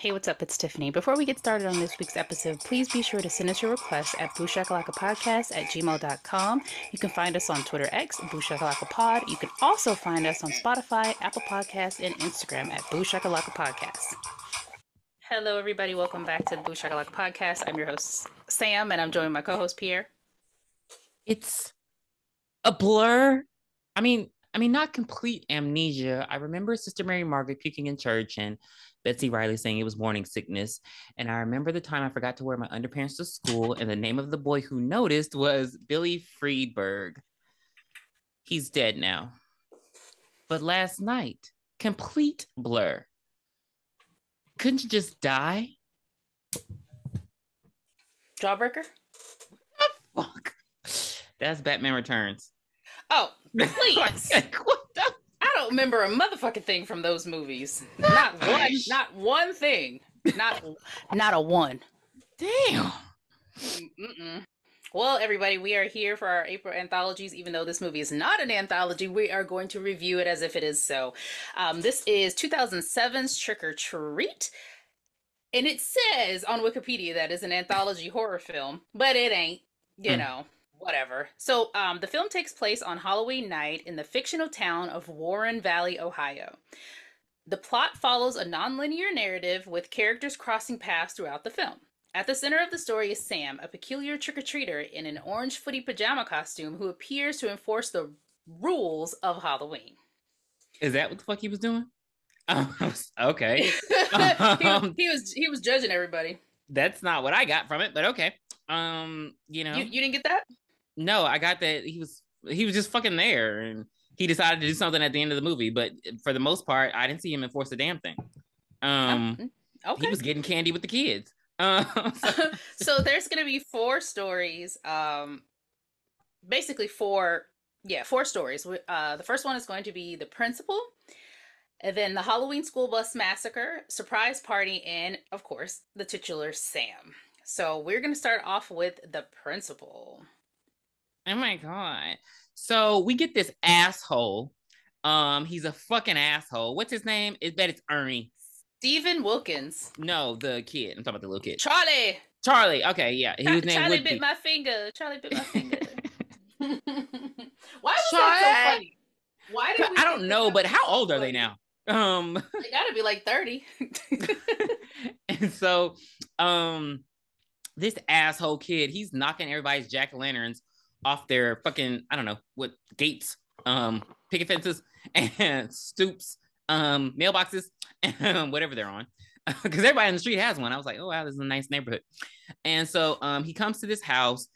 Hey, what's up? It's Tiffany. Before we get started on this week's episode, please be sure to send us your requests at booshakalakapodcast@gmail.com. You can find us on Twitter X, booshakalakapod. You can also find us on Spotify, Apple Podcasts, and Instagram at booshakalakapodcast. Hello, everybody. Welcome back to the Booshakalaka Podcast. I'm your host, Sam, and I'm joined by my co-host, Pierre. It's a blur. I mean, not complete amnesia. I remember Sister Mary Margaret puking in church and Betsy Riley saying it was morning sickness. And I remember the time I forgot to wear my underpants to school, and the name of the boy who noticed was Billy Friedberg. He's dead now. But last night, complete blur. Couldn't you just die? Jawbreaker? Fuck. That's Batman Returns. Oh, please. I don't remember a motherfucking thing from those movies. Not one thing. Not a one. Damn. Well, everybody, we are here for our April anthologies. Even though this movie is not an anthology, we are going to review it as if it is so. This is 2007's Trick or Treat. And it says on Wikipedia that it's an anthology horror film, but it ain't, you know. Whatever. So the film takes place on Halloween night in the fictional town of Warren Valley, Ohio. The plot follows a nonlinear narrative with characters crossing paths throughout the film. At the center of the story is Sam, a peculiar trick-or-treater in an orange footy pajama costume who appears to enforce the rules of Halloween. Is that what the fuck he was doing? Okay. he was judging everybody. That's not what I got from it, but okay. You didn't get that? No, I got that he was just fucking there, and he decided to do something at the end of the movie. But for the most part, I didn't see him enforce a damn thing. Okay. He was getting candy with the kids. So there's gonna be 4 stories. Basically 4 stories. The first one is going to be the principal, and then the Halloween school bus massacre, surprise party, and of course the titular Sam. So we're gonna start off with the principal. Oh my god. So we get this asshole. He's a fucking asshole. What's his name? I bet it's Ernie. Stephen Wilkins. No, the kid. I'm talking about the little kid. Charlie. Okay, yeah. He was named Charlie Woodby. bit my finger. Why was that so funny? Why did I don't know, but how old are they now? They gotta be like 30. And so this asshole kid, he's knocking everybody's jack-o'-lanterns off their fucking, I don't know what, gates, picket fences, and stoops, mailboxes, whatever they're on, because everybody in the street has one. I was like, oh wow, this is a nice neighborhood. And so he comes to this house.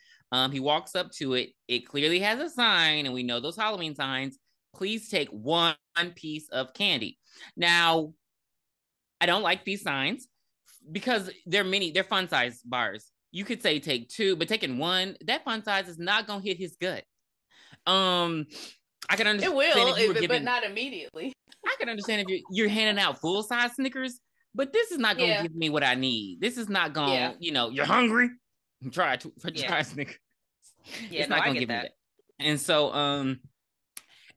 He walks up to it. It clearly has a sign, and we know those Halloween signs. Please take 1 piece of candy. Now, I don't like these signs because they're fun size bars. You could say take 2, but taking 1, that fun size is not gonna hit his gut. I can understand. It will, but not immediately. I can understand if you're handing out full size Snickers, but this is not gonna give me what I need. This is not gonna, you're hungry. Try Snickers. Yeah, it's not gonna give me that. And so,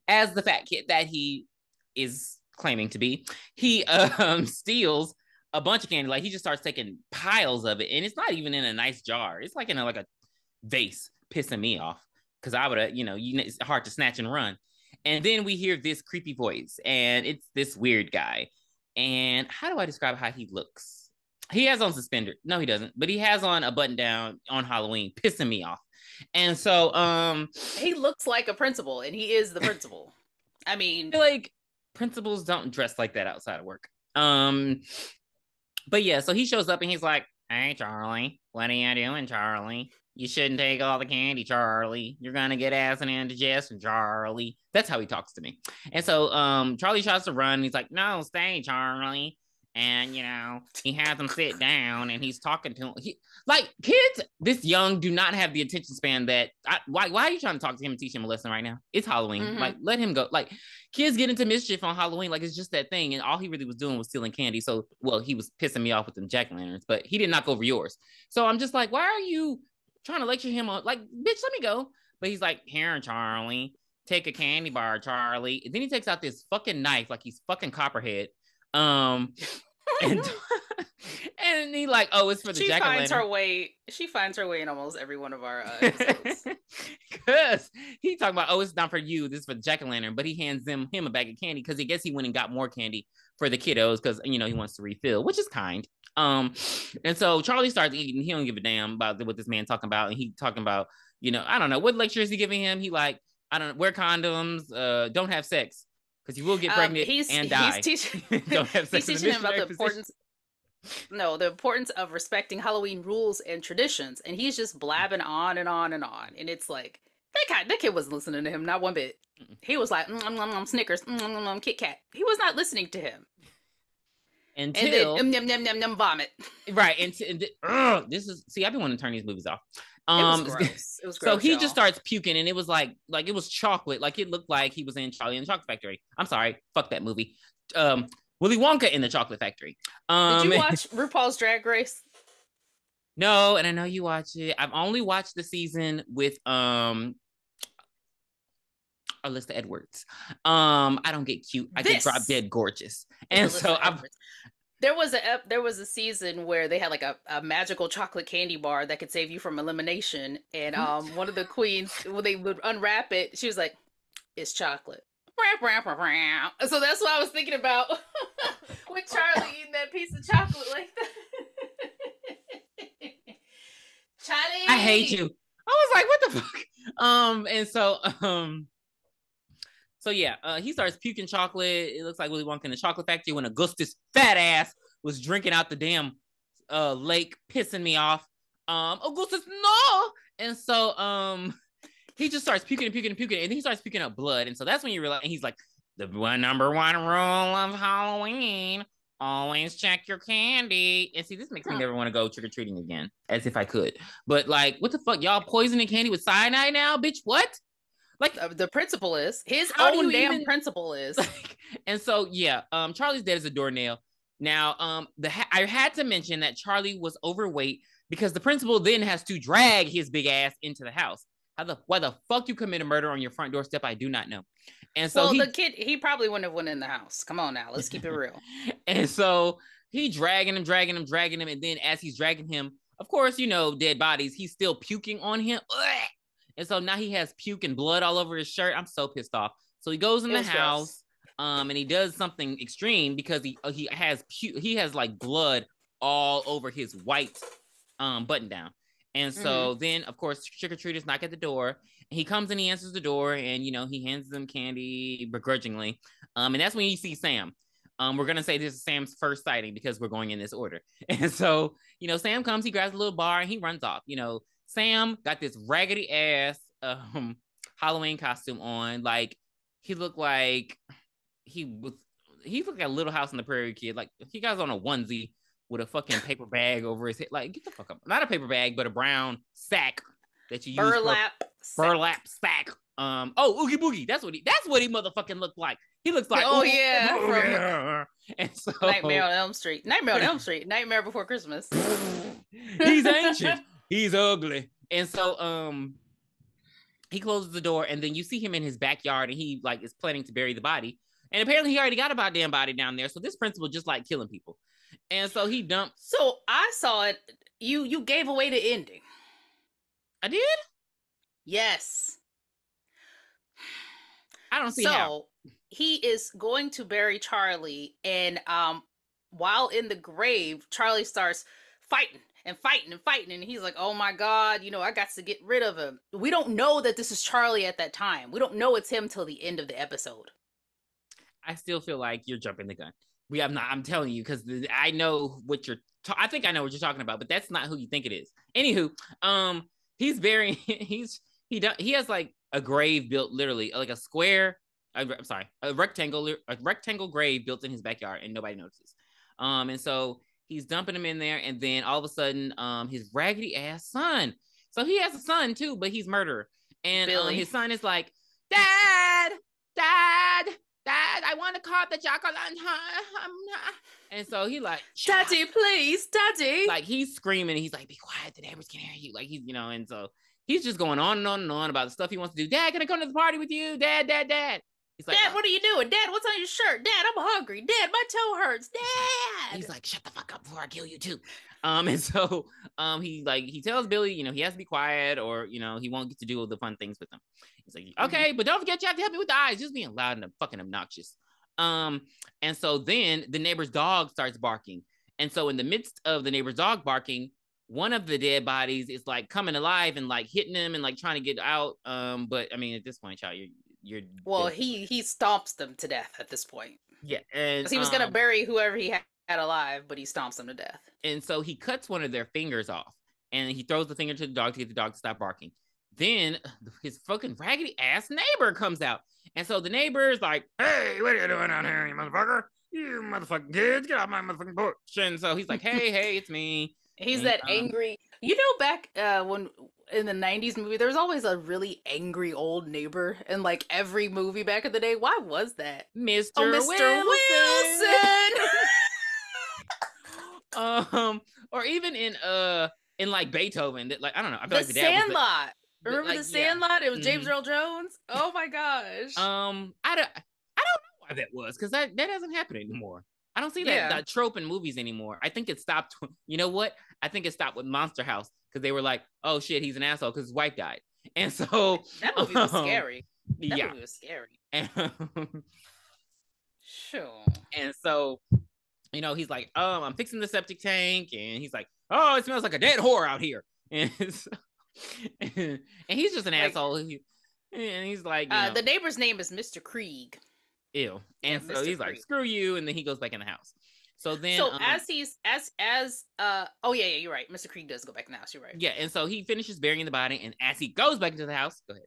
as the fat kid that he is claiming to be, he steals a bunch of candy. Like, he just starts taking piles of it, and it's not even in a nice jar. It's like in a vase, pissing me off because I would have, it's hard to snatch and run. And then we hear this creepy voice, and it's this weird guy. And how do I describe how he looks? He has on suspenders. No, he doesn't. But he has on a button down on Halloween, pissing me off. And so, he looks like a principal, and he is the principal. I mean, like, principals don't dress like that outside of work. But yeah, so he shows up and he's like, hey, Charlie, what are you doing, Charlie? You shouldn't take all the candy, Charlie. You're going to get acid indigestion, Charlie. That's how he talks to me. And so Charlie tries to run. He's like, no, stay, Charlie. And, he has him sit down and he's talking to him. Kids this young do not have the attention span that, why are you trying to talk to him and teach him a lesson right now? It's Halloween. Mm-hmm. Let him go. Kids get into mischief on Halloween. It's just that thing. And all he really was doing was stealing candy. So, he was pissing me off with them jack-o'-lanterns, but he didn't knock over yours. So I'm just like, why are you trying to lecture him on, bitch, let me go. But he's like, here, Charlie, take a candy bar, Charlie. And then he takes out this fucking knife like he's fucking Copperhead. And Isn't he like, oh, it's for the jack-o'-lantern? She finds her way in almost every one of our episodes. Because he talking about, oh, it's not for you. This is for the jack-o'-lantern. But he hands him a bag of candy because he guess he went and got more candy for the kiddos because, you know, he wants to refill, which is kind. And so Charlie starts eating. He don't give a damn about what this man talking about. And he talking about, you know, I don't know. What lecture is he giving him? He like, I don't know, wear condoms, don't have sex because you will get pregnant and die. Don't have sex. He's teaching him about the importance of respecting Halloween rules and traditions, and he's just blabbing on and on and on. And it's like that kid wasn't listening to him, not one bit. He was like, Snickers, Kit Kat. He was not listening to him. Until and then vomit. Right. This is I've been wanting to turn these movies off. It was gross. It was gross. So he just starts puking, and it was like it was chocolate. Like it looked like he was in Charlie and the Chocolate Factory. I'm sorry, fuck that movie. Willy Wonka in the Chocolate Factory. Did you watch RuPaul's Drag Race? No, and I know you watch it. I've only watched the season with Alyssa Edwards. I don't get cute. I get drop dead gorgeous. And so there was a season where they had like a magical chocolate candy bar that could save you from elimination. And one of the queens, when they would unwrap it, she was like, "It's chocolate." So that's what I was thinking about with Charlie eating that piece of chocolate like that. Charlie, I hate you. I was like, what the fuck? And so yeah, he starts puking chocolate. It looks like Willy Wonka in the Chocolate Factory when Augustus fat ass was drinking out the damn lake, pissing me off. Augustus, no. And so he just starts puking, and then he starts puking up blood. And so that's when you realize, and he's like, the number one rule of Halloween, always check your candy. And see, this makes me never want to go trick-or-treating again, as if I could. But like, what the fuck? Y'all poisoning candy with cyanide now? Bitch, what? Like the principal is. His own damn principal is. Like, and so, yeah, Charlie's dead as a doornail. Now, I had to mention that Charlie was overweight because the principal then has to drag his big ass into the house. Why the fuck you commit a murder on your front doorstep? I do not know. And so the kid, he probably wouldn't have went in the house. Come on now, let's keep it real. And so he dragging him. And then as he's dragging him, of course, you know, dead bodies, he's still puking on him. And so now he has puke and blood all over his shirt. I'm so pissed off. So he goes in the house, and he does something extreme because he has like blood all over his white button down. And so then, of course, trick-or-treaters knock at the door. And he comes and he answers the door, and, you know, he hands them candy begrudgingly. And that's when you see Sam. We're going to say this is Sam's first sighting because we're going in this order. And so, you know, Sam comes, he grabs a little bar, and he runs off. You know, Sam got this raggedy ass Halloween costume on. Like, he looked like he looked like a Little House on the Prairie kid. Like, he got on a onesie with a fucking paper bag over his head. Like, get the fuck up. Not a paper bag, but a brown sack that you use. Burlap sack. Oogie Boogie. That's what he motherfucking looked like. He looks like, and so Nightmare on Elm Street. Nightmare Before Christmas. He's ancient. He's ugly. And so he closes the door, and then you see him in his backyard, and he like is planning to bury the body. And apparently he already got a damn body down there. So this principal just like killing people. And so he dumped. So I saw it. You gave away the ending. I did? Yes. I don't see how. He is going to bury Charlie, and while in the grave, Charlie starts fighting, and he's like, oh my God, you know, I got to get rid of him. We don't know that this is Charlie at that time. We don't know it's him till the end of the episode. I still feel like you're jumping the gun. I'm telling you, because I know what I think I know what you're talking about, but that's not who you think it is. Anywho, he's burying, he has like a grave built literally like a rectangle grave built in his backyard, and nobody notices. And so he's dumping him in there, and then all of a sudden, his raggedy ass son. So he has a son too, but he's murderer. And his son is like, Dad, I want to call the jack-o'-lantern. And so he like, Daddy, please, Daddy. Like he's screaming, and he's like, be quiet, the neighbors can hear you. Like he's, you know, and so he's just going on and on and on about the stuff he wants to do. Dad, can I come to the party with you? Dad. He's like, Dad, what are you doing? Dad, what's on your shirt? Dad, I'm hungry. Dad, my toe hurts. Dad. he's like, shut the fuck up before I kill you too. And so he tells Billy, he has to be quiet, or he won't get to do all the fun things with him. He's like, okay, but don't forget you have to help me with the eyes. Just being loud and fucking obnoxious. And so then the neighbor's dog starts barking. And so in the midst of the neighbor's dog barking, one of the dead bodies is like coming alive and like hitting him and like trying to get out. But I mean, at this point, child, you're well, he stomps them to death at this point. Yeah, and he was gonna bury whoever he had alive, but he stomps them to death. And so he cuts one of their fingers off, and he throws the finger to the dog to get the dog to stop barking. Then his fucking raggedy ass neighbor comes out, and so the neighbor is like, "Hey, what are you doing out here, you motherfucker? You motherfucking kids, get off my motherfucking porch!" And so he's like, "Hey, it's me." He's that angry. Back when in the 90s movie, there was always a really angry old neighbor in like every movie back in the day. Why was that? Mr. Wilson. Or even in like Beethoven, like I don't know. I feel like the Sandlot. Remember like, the Sandlot? It was James Earl Jones. Oh my gosh. I don't know why that was, because that doesn't happen anymore. I don't see that trope in movies anymore. I think it stopped. You know what? I think it stopped with Monster House, because they were like, "Oh shit, he's an asshole because his wife died," and so that movie was scary. That yeah, movie was scary. Sure. And so, he's like, I'm fixing the septic tank, and he's like, oh, it smells like a dead whore out here, and he's just an asshole. And he's like, the neighbor's name is Mr. Krieg. Ew. And so he's like, screw you, and then he goes back in the house. So then, oh yeah, you're right. Mr. Krieg does go back in the house. You're right. Yeah, and so he finishes burying the body, and as he goes back into the house, go ahead.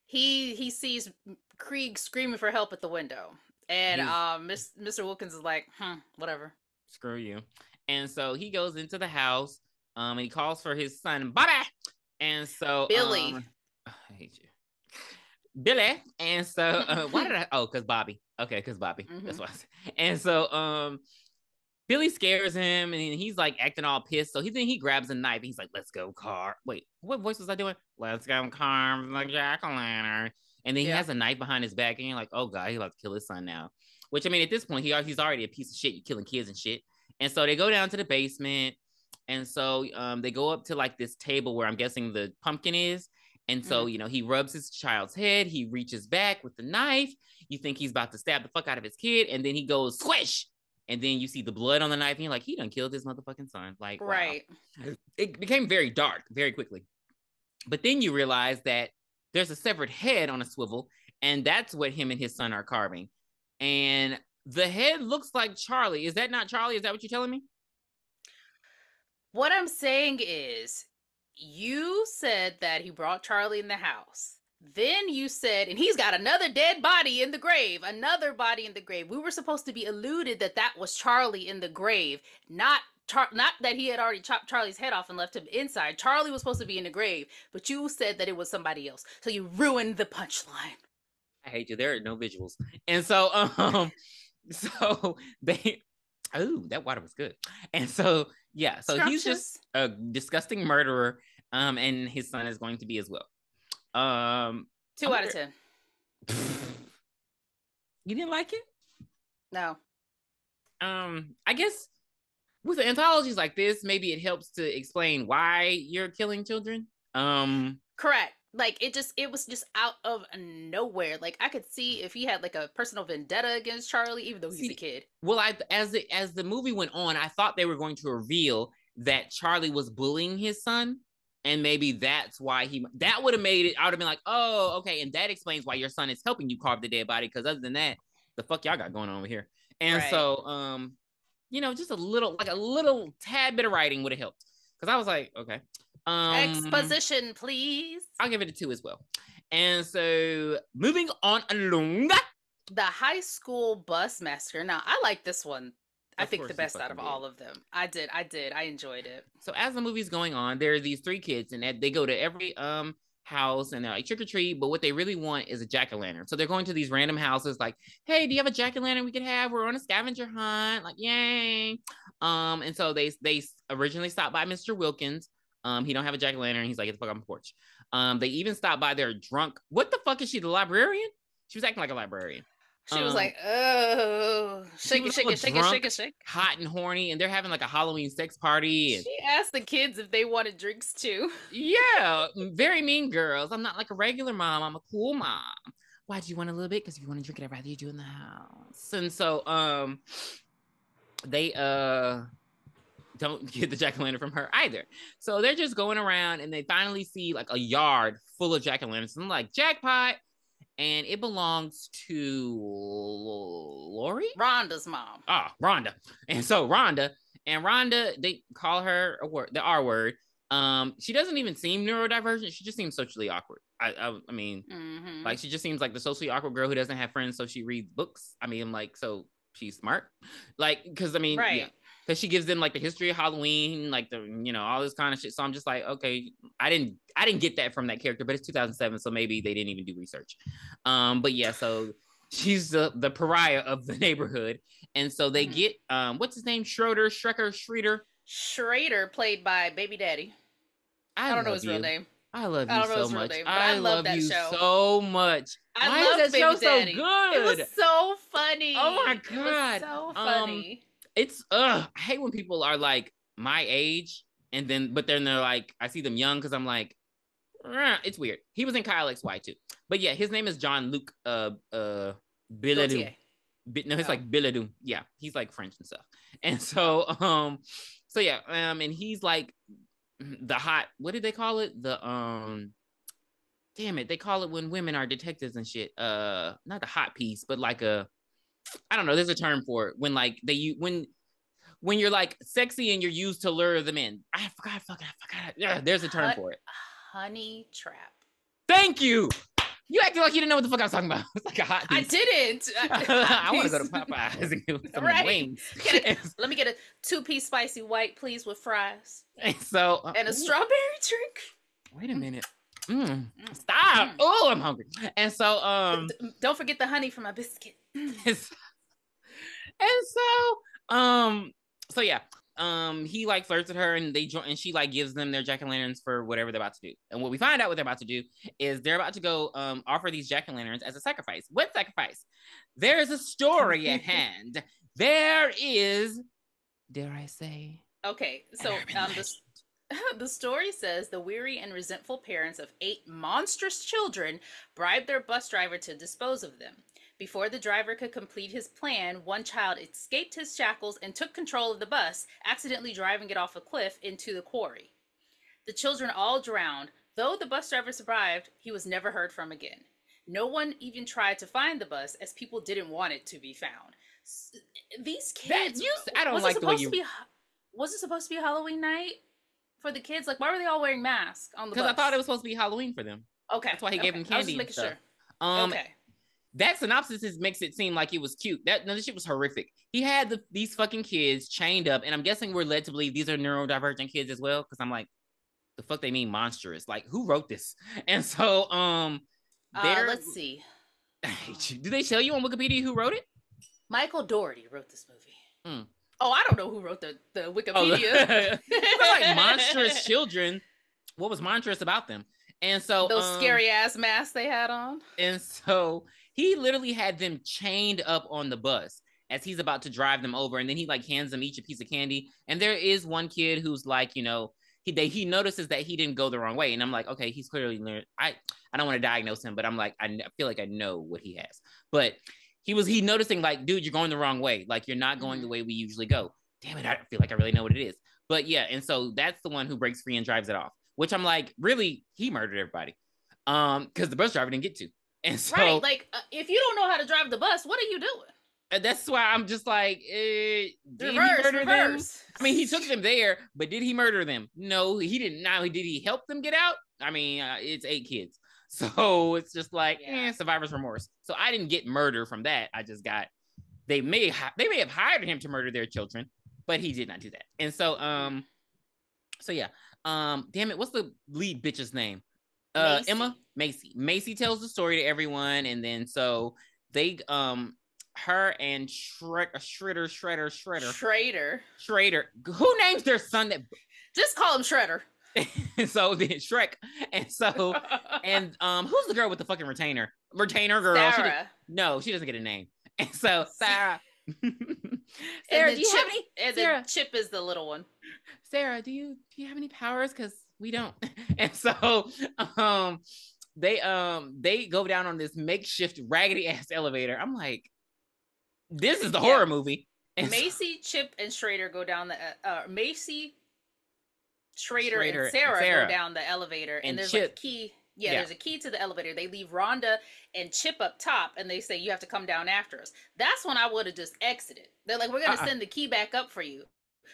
He sees Krieg screaming for help at the window, and Mr. Wilkins is like, whatever. Screw you. And so he goes into the house, and he calls for his son Bobby, and so Billy. I hate you. Billy. And so why did I because Bobby. Okay, because Bobby. That's why I said. And so Billy scares him, and he's like acting all pissed. So he grabs a knife. He's like, let's go, car. Wait, what voice was I doing? Let's go, car, like jack-o'-lantern. And then he has a knife behind his back, and you're like, oh god, he's about to kill his son now. Which, I mean, at this point, he's already a piece of shit. You're killing kids and shit. And so they go down to the basement, and so they go up to like this table where I'm guessing the pumpkin is. And so, he rubs his child's head. He reaches back with the knife. You think he's about to stab the fuck out of his kid. And then he goes, squish. And then you see the blood on the knife. And you're like, he done killed his motherfucking son. Like, right. Wow. It became very dark very quickly. But then you realize that there's a severed head on a swivel. And that's what him and his son are carving. And the head looks like Charlie. Is that not Charlie? Is that what you're telling me? What I'm saying is, you said that he brought Charlie in the house. Then you said, and he's got another dead body in the grave. Another body in the grave. We were supposed to be alluded that was Charlie in the grave. Not that he had already chopped Charlie's head off and left him inside. Charlie was supposed to be in the grave. But you said that it was somebody else. So you ruined the punchline. I hate you. There are no visuals. And so, so they... Oh, that water was good. And so, yeah, so he's just a disgusting murderer, and his son is going to be as well. 2 out of 10. You didn't like it? No. I guess with anthologies like this, maybe it helps to explain why you're killing children. Correct. Like, it was just out of nowhere. Like, I could see if he had like a personal vendetta against Charlie, even though he's a kid. Well, as the movie went on, I thought they were going to reveal that Charlie was bullying his son, and maybe that's why that would have made it. I would have been like, oh, okay, and that explains why your son is helping you carve the dead body. Because other than that, the fuck y'all got going on over here? And so, just a little tad bit of writing would have helped. Because I was like, okay. Exposition, please. I'll give it a 2 as well. And so, moving on along. The high school bus massacre. Now, I like this one. I think the best out of all of them. I did. I enjoyed it. So as the movie's going on, there are these 3 kids, and they go to every house, and they're like, trick or treat, but what they really want is a jack-o'-lantern. So they're going to these random houses like, hey, do you have a jack-o'-lantern we could have? We're on a scavenger hunt. Like, yay. And so they originally stopped by Mr. Wilkins. He don't have a jack-o'-lantern. He's like, get the fuck on the porch. They even stopped by their drunk. What the fuck is she, the librarian? She was acting like a librarian. She was like, oh, She shake it, was shake all it, shake it, shake drunk, it, shake. hot and horny, and they're having like a Halloween sex party. And She asked the kids if they wanted drinks too. yeah, very mean girls. I'm not like a regular mom. I'm a cool mom. Why do you want a little bit? Because if you want to drink it, I'd rather you do in the house. And so they don't get the jack-o'-lantern from her either. So they're just going around and they finally see like a yard full of jack-o'-lanterns. And I'm like, jackpot. And it belongs to Lori? Rhonda's mom. Rhonda. And so Rhonda, they call her the R word. She doesn't even seem neurodivergent. She just seems socially awkward. I mean, like she just seems like the socially awkward girl who doesn't have friends, so she reads books. I mean, like, so she's smart. Like, because I mean, right. Yeah. Because she gives them like the history of Halloween, like the all this kind of shit. So I'm just like, okay, I didn't get that from that character, but it's 2007, so maybe they didn't even do research. But yeah, so she's the pariah of the neighborhood, and so they get what's his name, Schrader, played by Baby Daddy. I don't know his real name. I love you so much. Name, I love that you show so much. Why is that show so good? It was so funny. Oh my god, it was so funny. It's I hate when people are like my age and then they're like, I see them young because I'm like, it's weird. He was in Kyle XY too, but yeah, his name is Jean-Luc Bilodeau. No, it's like Bilodeau. Yeah, he's like French and stuff. And so yeah, and he's like the hot, what did they call it? The damn it, they call it when women are detectives and shit. Not the hot piece, but like I don't know, there's a term for it when like when you're like sexy and you're used to lure them in. I forgot. Yeah, there's a term for it. Honey trap. Thank you. You acted like you didn't know what the fuck I was talking about. It's like a hot piece. I didn't. I want to go to Popeyes and get some wings. Let me get a 2-piece spicy white, please, with fries. And a strawberry drink. Wait a minute. Stop. Oh, I'm hungry. And so don't forget the honey for my biscuit. So yeah, he like flirts with her and they join, and she like gives them their jack-o'-lanterns for whatever they're about to do. And what we find out what they're about to do is they're about to go offer these jack-o'-lanterns as a sacrifice. What sacrifice? There's a story at hand. There is, dare I say? Okay, so the story says the weary and resentful parents of 8 monstrous children bribed their bus driver to dispose of them. Before the driver could complete his plan, one child escaped his shackles and took control of the bus, accidentally driving it off a cliff into the quarry. The children all drowned. Though the bus driver survived, he was never heard from again. No one even tried to find the bus, as people didn't want it to be found. These kids... I don't like the way you... Was it supposed to be Halloween night for the kids? Like, why were they all wearing masks on the bus? Because I thought it was supposed to be Halloween for them. Okay. That's why he gave them candy. I was just making sure. Okay. That synopsis makes it seem like it was cute. This shit was horrific. He had these fucking kids chained up, and I'm guessing we're led to believe these are neurodivergent kids as well, because I'm like, the fuck they mean monstrous? Like, who wrote this? And so, let's see. Do they tell you on Wikipedia who wrote it? Michael Dougherty wrote this movie. Oh, I don't know who wrote the Wikipedia. Like monstrous children. What was monstrous about them? And so those scary ass masks they had on. And so he literally had them chained up on the bus as he's about to drive them over, and then he like hands them each a piece of candy. And there is one kid who's like, he notices that he didn't go the wrong way, and I'm like, okay, he's clearly learned. I don't want to diagnose him, but I'm like, I feel like I know what he has. But he noticing like, dude, you're going the wrong way. Like, you're not going the way we usually go. Damn it, I feel like I really know what it is. But yeah, and so that's the one who breaks free and drives it off. Which I'm like, really, he murdered everybody. Because the bus driver didn't get to. And so, right, like, if you don't know how to drive the bus, what are you doing? And that's why I'm just like, did he murder them? I mean, he took them there, but did he murder them? No, he didn't. Now, did he help them get out? I mean, it's 8 kids. So it's just like, survivor's remorse. So I didn't get murder from that. I just got, they may have hired him to murder their children, but he did not do that. And so, yeah. Damn it, what's the lead bitch's name? Macy. Emma? Macy tells the story to everyone, and then so they her and Schrader. Who names their son that? Just call him Shredder. And so then Shrek. And so, and who's the girl with the fucking retainer? Retainer girl. Sarah. She doesn't get a name. And so Sarah. Sarah, do you have any? And Sarah, then Chip is the little one. Sarah, do you have any powers? Because we don't. And so they go down on this makeshift raggedy ass elevator. I'm like, this is the horror movie. And Macy, Chip, and Schrader go down the Macy, Schrader, and Sarah go down the elevator, and there's Chip, like a key. Yeah, there's a key to the elevator. They leave Rhonda and Chip up top, and they say, you have to come down after us. That's when I would have just exited. They're like, we're going to send the key back up for you.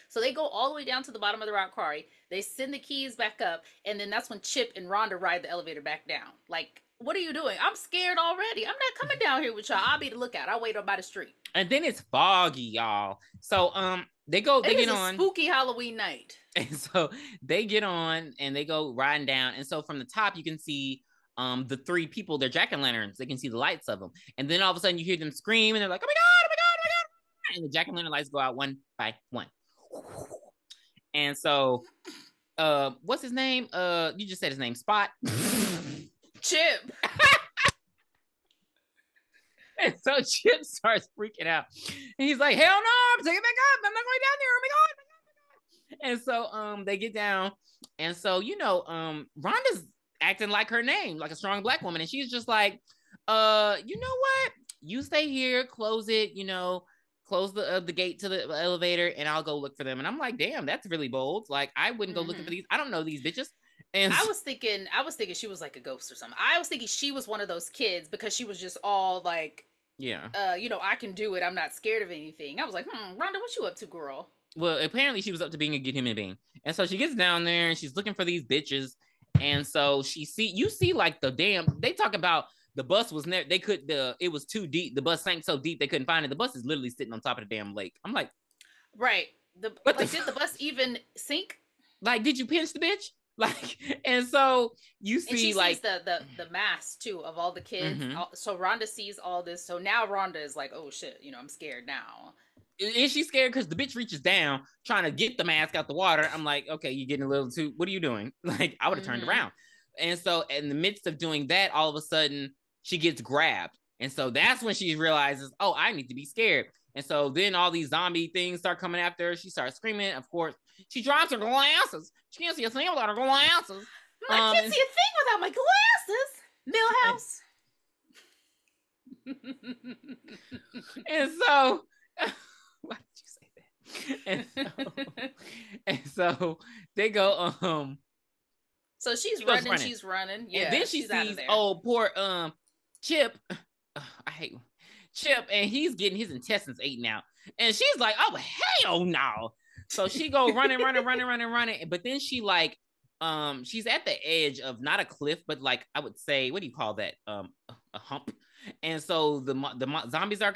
So they go all the way down to the bottom of the rock quarry. They send the keys back up, and then that's when Chip and Rhonda ride the elevator back down. Like, what are you doing? I'm scared already. I'm not coming down here with y'all. I'll be the lookout. I'll wait up by the street. And then it's foggy, y'all. So they get on spooky Halloween night. And so they get on and they go riding down. And so from the top you can see the three people, they're jack-o'-lanterns. They can see the lights of them. And then all of a sudden you hear them scream and they're like, oh my God, oh my God, oh my God. And the jack-o'-lantern lights go out one by one. And so what's his name? You just said his name, Spot. Chip. And so Chip starts freaking out. And he's like, hell no, I'm taking it back up. I'm not going down there. Oh my God. And so they get down. And so, Rhonda's acting like her name, like a strong black woman. And she's just like, you know what? You stay here, close it, close the gate to the elevator, and I'll go look for them. And I'm like, damn, that's really bold. Like, I wouldn't go looking for these. I don't know these bitches. And I was thinking she was like a ghost or something. I was thinking she was one of those kids because she was just all like, I can do it. I'm not scared of anything. I was like, Rhonda, what you up to, girl? Well, apparently she was up to being a good human being. And so she gets down there and she's looking for these bitches. And so you see like they talk about the bus was never, it was too deep. The bus sank so deep they couldn't find it. The bus is literally sitting on top of the damn lake. I'm like, right. Did the bus even sink? Like, did you pinch the bitch? Like, and so you see, and she like sees the mass too of all the kids. Mm-hmm. So Rhonda sees all this. So now Rhonda is like, oh shit, I'm scared now. Is she scared? Because the bitch reaches down trying to get the mask out the water. I'm like, okay, you're getting a little too, what are you doing? Like, I would have turned around. And so in the midst of doing that, all of a sudden she gets grabbed. And so that's when she realizes, oh, I need to be scared. And so then all these zombie things start coming after her. She starts screaming. Of course, she drops her glasses. She can't see a thing without her glasses. I can't see a thing without my glasses. Millhouse. And so, why did you say that? And so they go. So she's running. She's running. Yeah. And then she sees, oh, poor Chip. I hate Chip, and he's getting his intestines eaten out. And she's like, oh, hell no. So she go running. But then she like, she's at the edge of not a cliff, but like, I would say, what do you call that? A hump. And so the zombies are,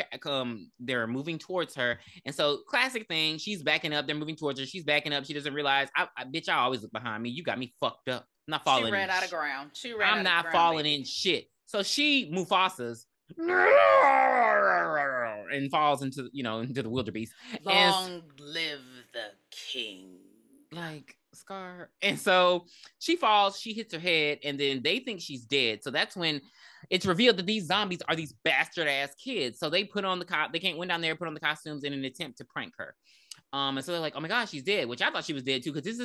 they're moving towards her. And so classic thing, she's backing up. They're moving towards her. She's backing up. She doesn't realize, bitch, I always look behind me. You got me fucked up. I'm not falling. She ran out of ground. I'm not falling in shit. So she Mufasa's and falls into the wildebeest. Long live the king. Like Scar. And so she falls, she hits her head, and then they think she's dead. So that's when it's revealed that these zombies are these bastard ass kids. So they put on went down there, put on the costumes in an attempt to prank her. And so they're like, oh my gosh, she's dead, which I thought she was dead too, because this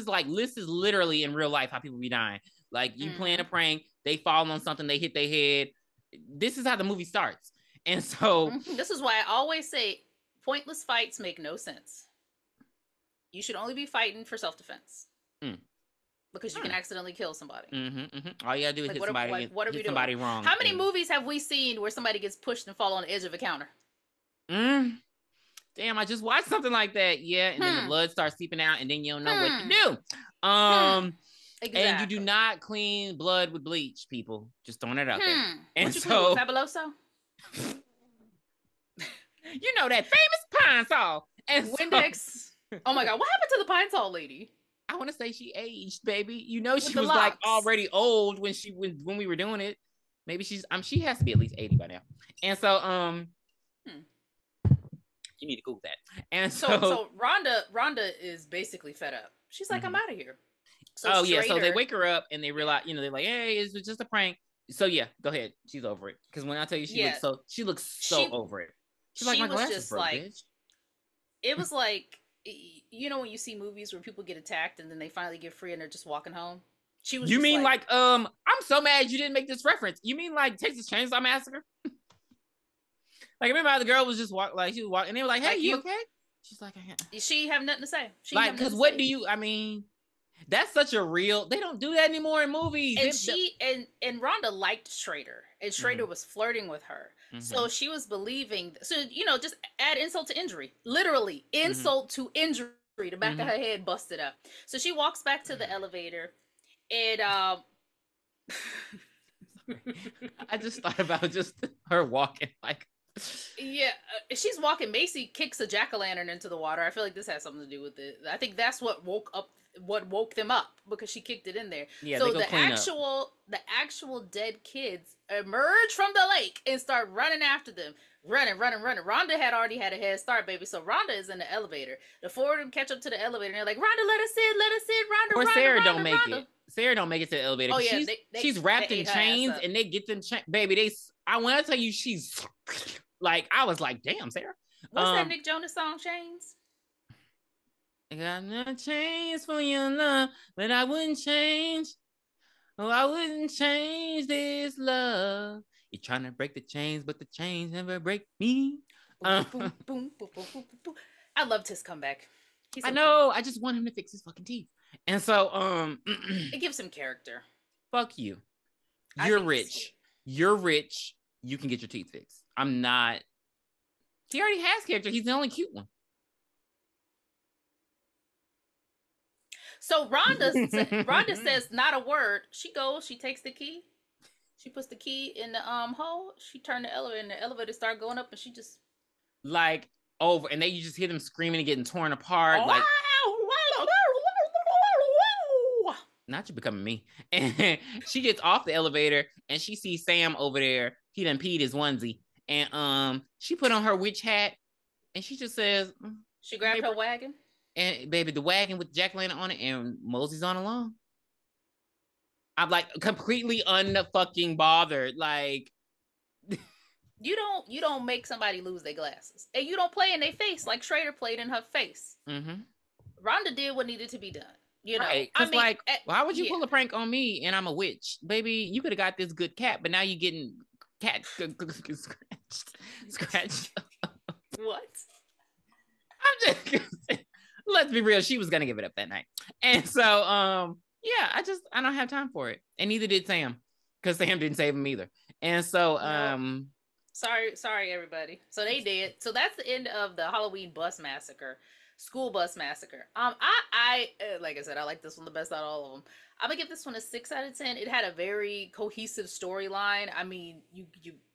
is literally in real life how people be dying. Like, you plan a prank, they fall on something, they hit their head. This is how the movie starts. And so this is why I always say pointless fights make no sense. You should only be fighting for self-defense. Because you can accidentally kill somebody. All you gotta do is hit somebody. What are we doing? Somebody wrong. How many movies have we seen where somebody gets pushed and fall on the edge of a counter? Damn, I just watched something like that. Yeah, and then the blood starts seeping out, and then you don't know what to do. Exactly. And you do not clean blood with bleach, people. Just throwing it out there. And so Fabuloso. You know that famous Pine Sol and Windex. Oh my God, what happened to the Pine Sol lady? I want to say she aged, baby. She was like already old when we were doing it. Maybe she has to be at least 80 by now. And so you need to Google that. And so Rhonda is basically fed up. She's like, I'm out of here. So Oh yeah, so they Schrader, wake her up and they realize, they're like, "Hey, it's just a prank." So yeah, go ahead. She's over it. Because when I tell you yeah, she looks so she over it. She's like, she "My was glasses just broke, like, bitch." it was like, when you see movies where people get attacked and then they finally get free and they're just walking home. She was You just mean like, like I'm so mad you didn't make this reference. You mean like Texas Chainsaw Massacre? Like, remember how the girl was just she was walking and they were like, "Hey, like you you, okay?" She's like, "I can't." she have nothing to say. She Like, have nothing cause to what say. do you? I mean, that's such a real. They don't do that anymore in movies. And Rhonda liked Schrader, and Schrader Mm-hmm, was flirting with her. mm-hmm, So she was believing. So just add insult to injury. Literally, mm-hmm, insult to injury. The back of mm-hmm. her head busted up. So she walks back to the elevator, and I just thought about just her walking like. yeah, she's walking. Macy kicks a jack-o'-lantern into the water. I feel like this has something to do with it. I think that's what woke them up, because she kicked it in there. Yeah, they So go clean up. the actual dead kids emerge from the lake and start running after them. Running, running, running. Rhonda had already had a head start, baby. So Rhonda is in the elevator. The four of them catch up to the elevator and they're like, "Rhonda, let us in, Rhonda, Or Rhonda, Sarah don't Rhonda, make Rhonda." it. Sarah don't make it to the elevator. Oh yeah, She's they wrapped in ate her ass chains up. and they get them baby. When I tell you she's like, I was like, damn, Sarah. What's that Nick Jonas song, Chains? I got no chains for your love, but I wouldn't change. Oh, I wouldn't change this love. You're trying to break the chains, but the chains never break me. Boom, boom, boom, boom, boom, boom, boom. I loved his comeback. He's I so cute. know. I just want him to fix his fucking teeth. And so, It gives him character. fuck you. I You're think he's rich. sweet. You're rich. You can get your teeth fixed. I'm not. He already has character. He's the only cute one. So Rhonda says not a word. She goes. She takes the key. She puts the key in the hole. She turned the elevator, and the elevator started going up, and she just Like over, and then you just hear them screaming and getting torn apart. Like, not you becoming me. And she gets off the elevator and she sees Sam over there. He done peed his onesie. And she put on her witch hat and she just says, she grabbed her wagon. And baby, the wagon with Jack Lantern on it, and Mosey's on along. I'm like completely unfucking bothered. Like, you don't make somebody lose their glasses, and you don't play in their face like Schrader played in her face. mm-hmm. Rhonda did what needed to be done. Right. I mean, like, why would you pull a prank on me and I'm a witch? Baby, you could have got this good cat, but now you're getting cat scratched. What? I'm just let's be real, she was gonna give it up that night. And so yeah, I don't have time for it. And neither did Sam, because Sam didn't save him either. And so sorry everybody. So they did. So that's the end of the Halloween school bus massacre. I like I said, I like this one the best out of all of them. I'm gonna give this one a 6 out of 10. It had a very cohesive storyline. I mean, you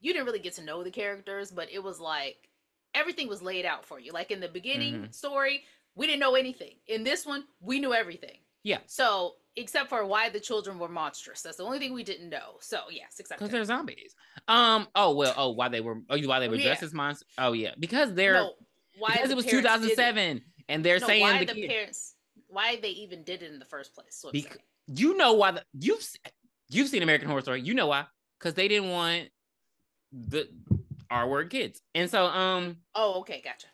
didn't really get to know the characters, but it was like everything was laid out for you. Like in the beginning story, we didn't know anything. In this one, we knew everything. Yeah. So except for why the children were monstrous, that's the only thing we didn't know. So yeah, 6 out of 10. Because they're zombies. Why they were dressed as monsters. Oh yeah, because because it was 2007 and they're saying why the parents, why they even did it in the first place. You know why you've seen American Horror Story. You know why? Because they didn't want the R-word kids. And so oh, okay, gotcha.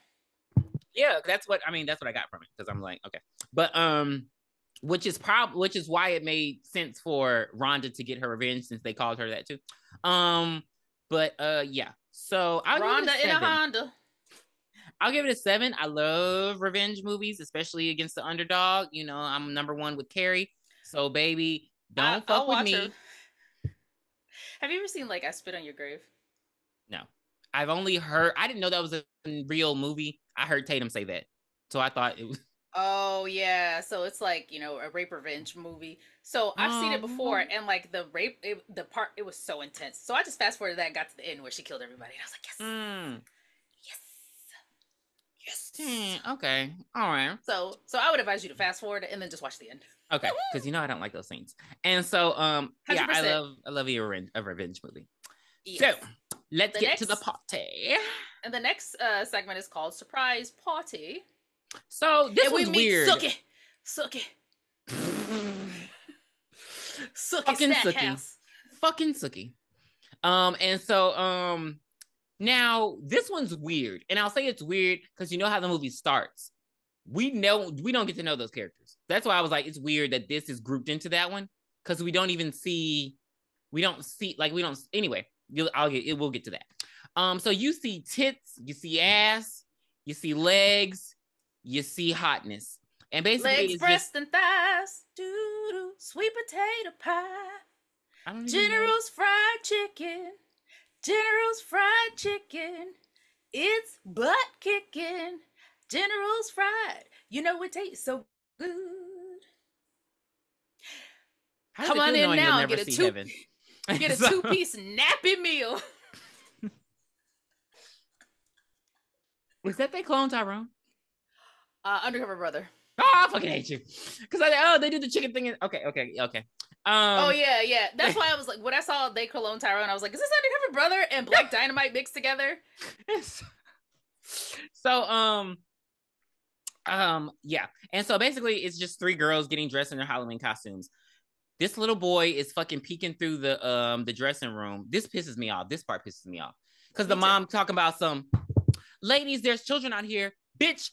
Yeah, that's what I got from it, because I'm like, okay. But which is why it made sense for Rhonda to get her revenge, since they called her that too. Yeah. So Rhonda in a Honda. I'll give it a 7. I love revenge movies, especially against the underdog. I'm number 1 with Carrie. So baby, don't fuck with me. Her. Have you ever seen I Spit on Your Grave? No. I've only heard, I didn't know that was a real movie. I heard Tatum say that. So I thought it was. Oh yeah, so it's a rape revenge movie. So I've seen it before, and the rape, the part, it was so intense. So I just fast forwarded that and got to the end where she killed everybody, and I was like, yes. Okay, all right. So I would advise you to fast forward and then just watch the end. Okay, because I don't like those scenes. And so 100%. I love a revenge movie. Yes. So let's get to the party. And the next segment is called Surprise Party. So this one's weird. Suki. Sookie Fucking Stack Sookie. House. Fucking Sookie. And so now this one's weird. And I'll say it's weird because you know how the movie starts. We don't get to know those characters. That's why I was like, it's weird that this is grouped into that one. Because we don't see anyway, we'll get to that. So you see tits, you see ass, you see legs, you see hotness. And basically legs, breasts, and thighs. Doo-doo, sweet potato pie. General's fried chicken. General's fried chicken. It's butt kicking. General's fried. You know it tastes so good. Come on in now and get a two-piece nappy meal. Was that they clone Tyrone? Undercover Brother. Oh, I fucking hate you. Because they did the chicken thing. Okay. Oh yeah. That's why I was like, when I saw they clone Tyrone, I was like, is this Undercover Brother and Black Dynamite mixed together? So yeah. And so basically it's just three girls getting dressed in their Halloween costumes. This little boy is fucking peeking through the dressing room. This pisses me off. This part pisses me off. Because the mom talking about some ladies, there's children out here. Bitch,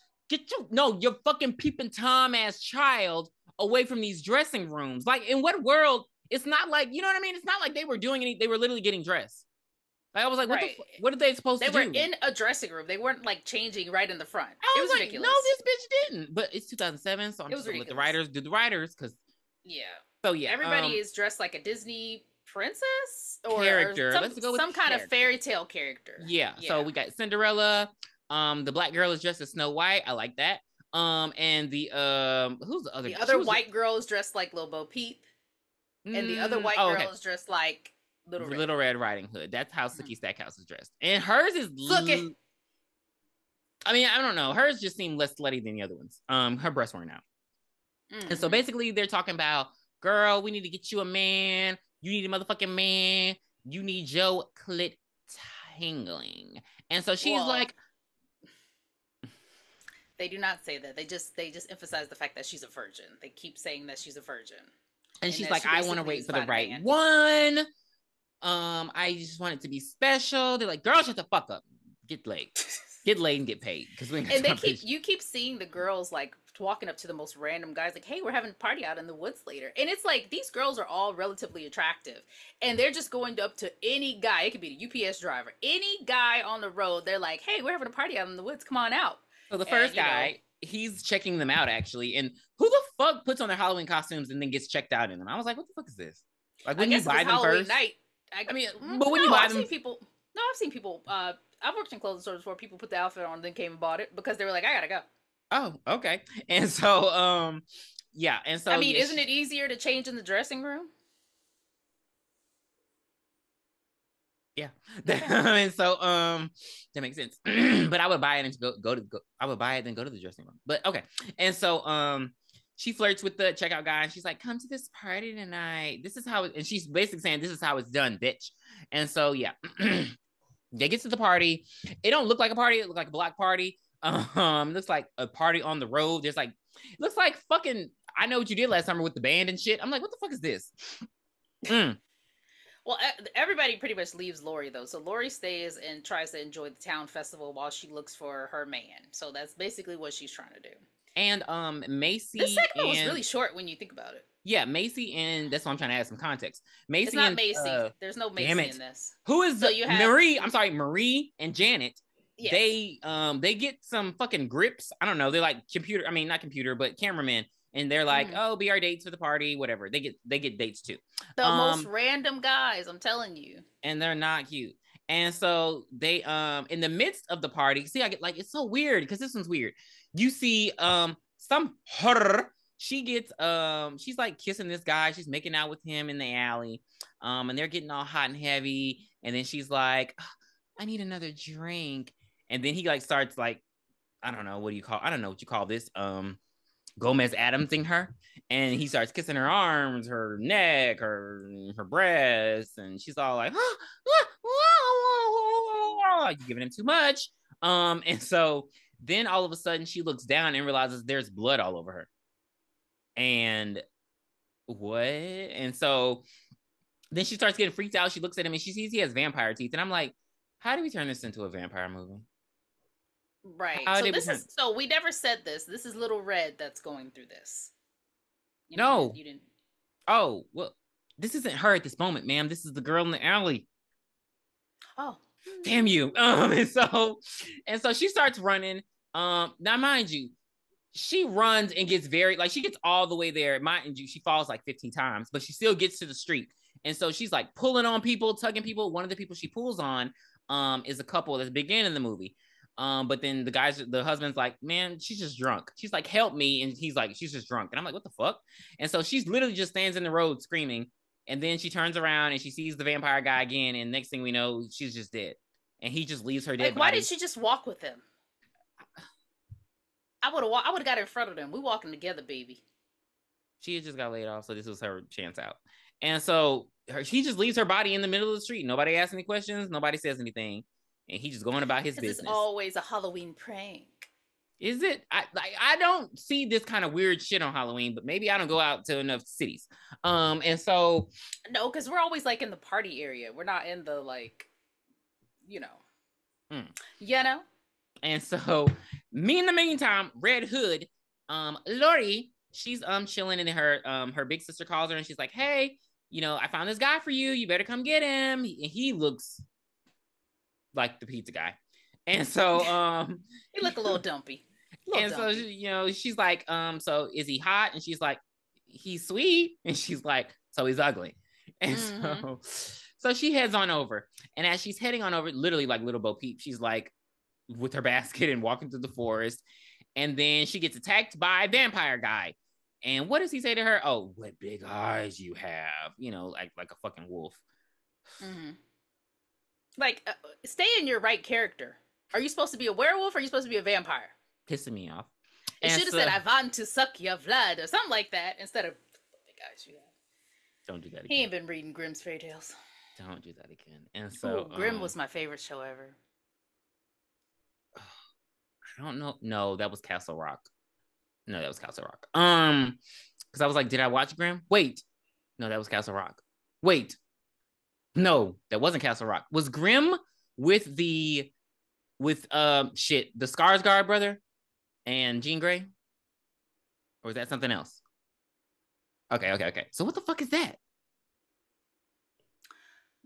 you're fucking peeping Tom ass child away from these dressing rooms. Like, in what world? It's not like, you know what I mean? It's not like they were doing anything. They were literally getting dressed. Like, I was like, what are they supposed to do? They were in a dressing room. They weren't like changing right in the front. It was like, ridiculous. No, this bitch didn't. But it's 2007, so I'm just gonna let the writers do the writers, because So yeah, everybody is dressed like a Disney princess or character. Let's go with some kind of fairy tale character. Yeah. So we got Cinderella. The black girl is dressed as Snow White. I like that. And the who's the other? The other white girl is dressed like Lil Bo Peep, and the other white girl is dressed like Little Red Riding Hood. That's how Sookie Stackhouse is dressed, and hers is Sookie. I mean, I don't know. Hers just seemed less slutty than the other ones. Her breasts weren't out. And so basically, they're talking about, girl, we need to get you a man. You need a motherfucking man. You need your clit tingling. And so she's like, they do not say that. They just emphasize the fact that she's a virgin. They keep saying that she's a virgin. And she's like, I want to wait for the right one. I just want it to be special. They're like, girl, shut the fuck up. Get laid. Get laid and get paid. You keep seeing the girls like walking up to the most random guys like, hey, we're having a party out in the woods later. And it's like, these girls are all relatively attractive. And they're just going up to any guy. It could be the UPS driver. Any guy on the road. They're like, hey, we're having a party out in the woods. Come on out. So the first guy, he's checking them out, actually. And who the fuck puts on their Halloween costumes and then gets checked out in them? I was like, what the fuck is this? Like, when you buy them first? But when you buy them... I've seen people... I've worked in clothing stores where people put the outfit on and then came and bought it because they were like, I gotta go. Oh, okay. And so, yeah. And so, I mean, isn't it easier to change in the dressing room? Yeah. And so, that makes sense. But I would buy it and I would buy it then go to the dressing room. But okay. And so, she flirts with the checkout guy and she's like, come to this party tonight. This is how and she's basically saying, this is how it's done, bitch. And so, yeah. They get to the party. It don't look like a party. It looks like a block party. Looks like a party on the road. There's like, looks like fucking, I Know What You Did Last Summer with the band and shit. I'm like, what the fuck is this? Well, everybody pretty much leaves Lori though. So Lori stays and tries to enjoy the town festival while she looks for her man. So that's basically what she's trying to do. And Macy. This segment was really short when you think about it. Yeah, Macy, and that's why I'm trying to add some context. Macy, it's not Macy. There's no Macy in this. Who is Marie? I'm sorry, Marie and Janet. Yes. They get some fucking grips. I don't know. They're like not computer, but cameramen. And they're like, oh, be our dates for the party, whatever. They get dates too. The most random guys, I'm telling you. And they're not cute. And so they in the midst of the party, see, I get like, it's so weird because this one's weird. You see some horror. She gets she's like kissing this guy. She's making out with him in the alley. And they're getting all hot and heavy. And then she's like, I need another drink. And then he like starts like, I don't know what you call this. Gomez Adamsing her. And he starts kissing her arms, her neck, her breasts, and she's all like, you're giving him too much. And so then all of a sudden she looks down and realizes there's blood all over her. And what? And so then she starts getting freaked out. She looks at him and she sees he has vampire teeth. And I'm like, how do we turn this into a vampire movie? Right. How So did we this turn? is so we never said this. This is Little Red that's going through this. No. You didn't. Oh, well, this isn't her at this moment, ma'am. This is the girl in the alley. Oh. Damn you. And so she starts running. Now mind you, she runs and gets very like she gets all the way there. Mind you, she falls like 15 times, but she still gets to the street. And so she's like pulling on people, tugging people. One of the people she pulls on is a couple that's beginning the movie. But then the husband's like, man, she's just drunk. She's like, help me. And he's like, she's just drunk. And I'm like, what the fuck? And so she's literally just stands in the road screaming. And then she turns around and she sees the vampire guy again. And next thing we know, she's just dead. And he just leaves her dead Like, why body. did she just walk with him? I would have got in front of them. We walking together, baby. She had just got laid off, so this was her chance out. And so she just leaves her body in the middle of the street. Nobody asks any questions. Nobody says anything. And he's just going about his business. This is always a Halloween prank. Is it? I don't see this kind of weird shit on Halloween, but maybe I don't go out to enough cities. And so no, because we're always like in the party area. We're not in the like, you know, you know. And so me in the meantime, Red Hood, Lori, she's chilling, and her big sister calls her and she's like, hey, I found this guy for you. You better come get him. He looks like the pizza guy. And so he looked a little dumpy. So she's like, so is he hot? And she's like, he's sweet. And she's like, so he's ugly. And so she heads on over. And as she's heading on over, literally like little Bo Peep, she's like with her basket and walking through the forest. And then she gets attacked by a vampire guy. And what does he say to her? Oh, what big eyes you have. Like a fucking wolf. Like, stay in your right character. Are you supposed to be a werewolf or are you supposed to be a vampire? Pissing me off. It should have said, I want to suck your blood or something like that instead of big eyes you have. Don't do that again. He ain't been reading Grimm's fairy tales. Don't do that again. And so Grimm was my favorite show ever. I don't know. No, that was Castle Rock. No, that was Castle Rock. Because I was like, did I watch Grimm? Wait. No, that was Castle Rock. Wait. No, that wasn't Castle Rock. Was Grimm with the Skarsgård brother and Jean Grey? Or is that something else? Okay. So what the fuck is that?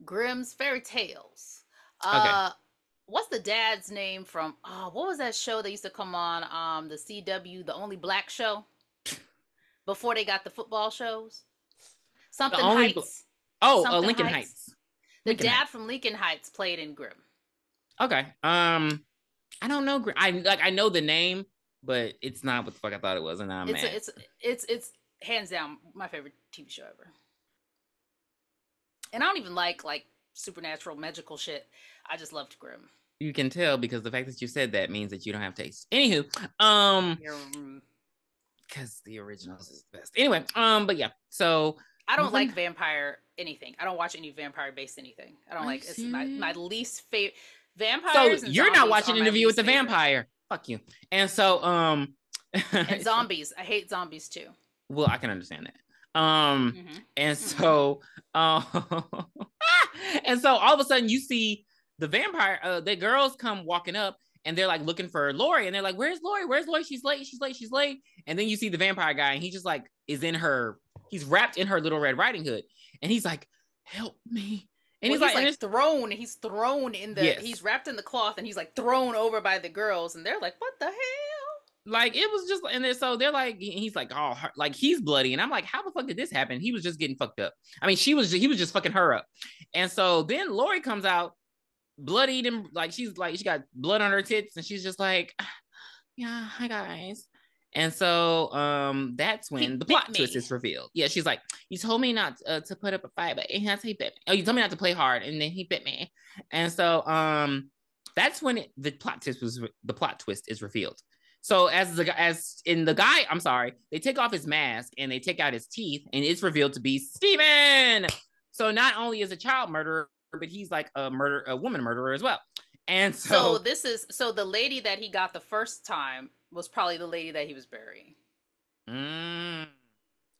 Grimm's Fairy Tales. Okay. What's the dad's name from? What was that show that used to come on? The CW, the only black show. Before they got the football shows. Something Heights. Lincoln Heights. The dad from Lincoln Heights played in Grimm. Okay. I don't know. I know the name, but it's not what the fuck I thought it was, and I'm mad. It's hands down my favorite TV show ever. And I don't even like supernatural magical shit. I just loved Grimm. You can tell because the fact that you said that means that you don't have taste. Anywho, because the originals is the best. Anyway, but yeah. So I don't like vampire anything. I don't watch any vampire based anything. I don't like. It's my least favorite. Vampires. So and you're not watching an interview with the vampire. Fuck you. And so and zombies. I hate zombies too. Well, I can understand that. And so and so all of a sudden you see the vampire the girls come walking up and they're like looking for Lori and they're like, where's Lori? She's late. And then you see the vampire guy and he just like he's wrapped in her Little Red Riding Hood and he's like, help me. And he's thrown in the he's wrapped in the cloth and he's like thrown over by the girls and they're like, what the hell? Like it was just, and so they're like, he's like, oh, like he's bloody, and I'm like, how the fuck did this happen? He was just getting fucked up. I mean, he was just fucking her up, and so then Lori comes out, bloodied, and like she got blood on her tits, and she's just like, yeah, hi guys, and so that's when the plot twist is revealed. Yeah, she's like, you told me not to put up a fight, but he bit me. Oh, you told me not to play hard, and then he bit me, and so that's when the plot twist is revealed. So they take off his mask and they take out his teeth and it's revealed to be Steven. So not only is a child murderer, but he's like a woman murderer as well. And so the lady that he got the first time was probably the lady that he was burying.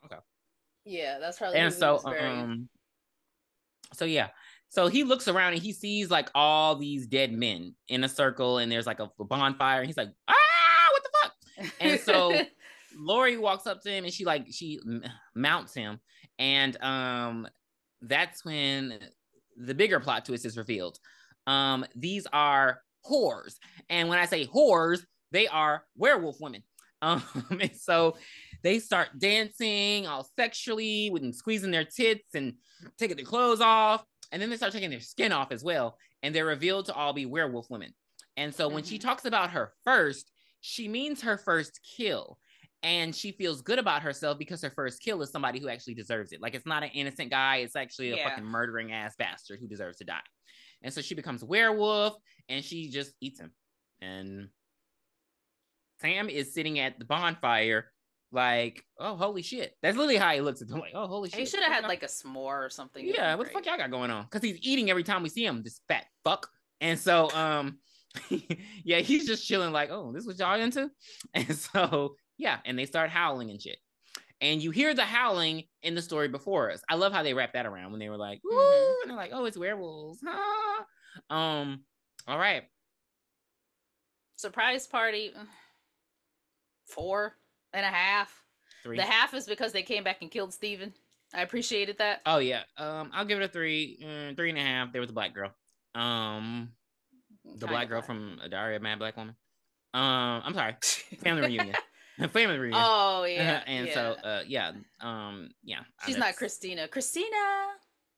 Okay. Yeah, that's probably And who he was very. so yeah. So he looks around and he sees like all these dead men in a circle, and there's like a bonfire, and he's like, ah, what the fuck? And so Lori walks up to him and she mounts him, and that's when the bigger plot twist is revealed. These are whores, and when I say whores, they are werewolf women. And so they start dancing all sexually with squeezing their tits and taking their clothes off, and then they start taking their skin off as well, and they're revealed to all be werewolf women. And so when she talks about her first, she means her first kill, and she feels good about herself because her first kill is somebody who actually deserves it. Like, it's not an innocent guy, it's actually a fucking murdering ass bastard who deserves to die. And so she becomes a werewolf, and she just eats him. And Sam is sitting at the bonfire like, oh, holy shit. That's literally how he looks at them, like, oh, holy shit. He should have had like a s'more or something. Yeah, what the fuck y'all got going on? Because he's eating every time we see him, this fat fuck. And so, yeah, he's just chilling like, oh, this is what y'all into? And so, yeah, and they start howling and shit. And you hear the howling in the story before us. I love how they wrapped that around when they were like, ooh, and they're like, oh, it's werewolves. Huh? All right. Surprise party. 4.5. 3. The half is because they came back and killed Steven. I appreciated that. Oh yeah. I'll give it a 3, 3.5. There was a black girl. The black girl from Diary of a Mad Black Woman. I'm sorry. Family reunion. Family reunion. Oh yeah. And so yeah. Yeah. She's not Christina. Christina.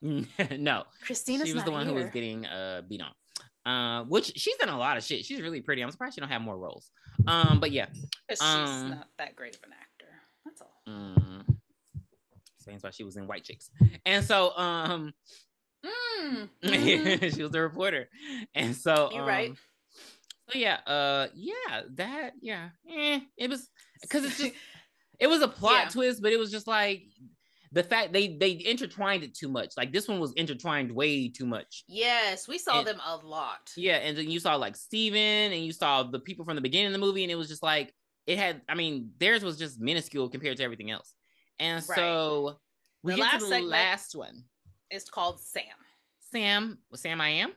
No. Christina's She was the one here. who was getting beat on. Which she's done a lot of shit. She's really pretty. I'm surprised she don't have more roles. But yeah. She's not that great of an actor. That's all. Explains why she was in White Chicks. And so she was the reporter. And so you're right. So yeah, it was because it's just it was a plot twist, but it was just like the fact they intertwined it too much. Like, this one was intertwined way too much. Yes, we saw them a lot. Yeah, and then you saw like Steven, and you saw the people from the beginning of the movie, and it was just like theirs was just minuscule compared to everything else. And so we get to the last one. It's called Sam. Sam I Am.